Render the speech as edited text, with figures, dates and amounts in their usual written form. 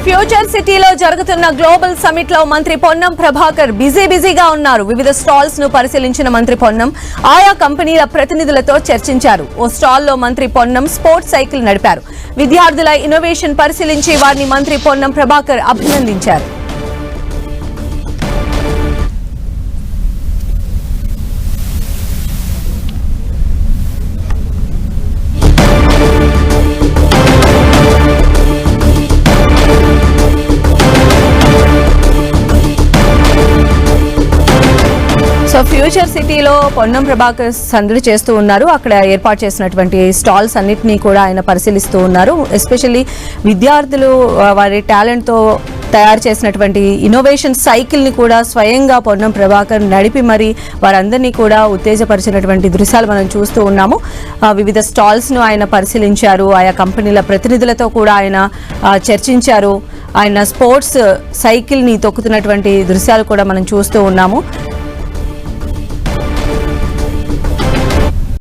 Future సిటీలో జరుగుతున్న global summit లో మంత్రి పొన్నం ప్రభాకర్ బిజీగా ఉన్నారు. వివిధ స్టాల్స్ ను పరిశీలించిన మంత్రి పొన్నం ఆయా కంపెనీల ప్రతినిధులతో చర్చించారు. ఓ స్టాల్ లో మంత్రి పొన్నం స్పోర్ట్స్ సైకిల్ నడిపారు. విద్యార్థుల ఇన్నోవేషన్ పరిశీలించి వారిని మంత్రి పొన్నం ప్రభాకర్ అభినందించారు. సో ఫ్యూచర్ సిటీలో పొన్నం ప్రభాకర్ సందడి చేస్తూ ఉన్నారు. అక్కడ ఏర్పాటు చేసినటువంటి స్టాల్స్ అన్నిటినీ కూడా ఆయన పరిశీలిస్తూ ఉన్నారు. ఎస్పెషల్లీ విద్యార్థులు వారి టాలెంట్తో తయారు చేసినటువంటి ఇన్నోవేషన్ సైకిల్ని కూడా స్వయంగా పొన్నం ప్రభాకర్ నడిపి మరి వారందరినీ కూడా ఉత్తేజపరిచినటువంటి దృశ్యాలు మనం చూస్తూ ఉన్నాము. వివిధ స్టాల్స్ను ఆయన పరిశీలించారు. ఆయా కంపెనీల ప్రతినిధులతో కూడా ఆయన చర్చించారు. ఆయన స్పోర్ట్స్ సైకిల్ని తొక్కుతున్నటువంటి దృశ్యాలు కూడా మనం చూస్తూ ఉన్నాము.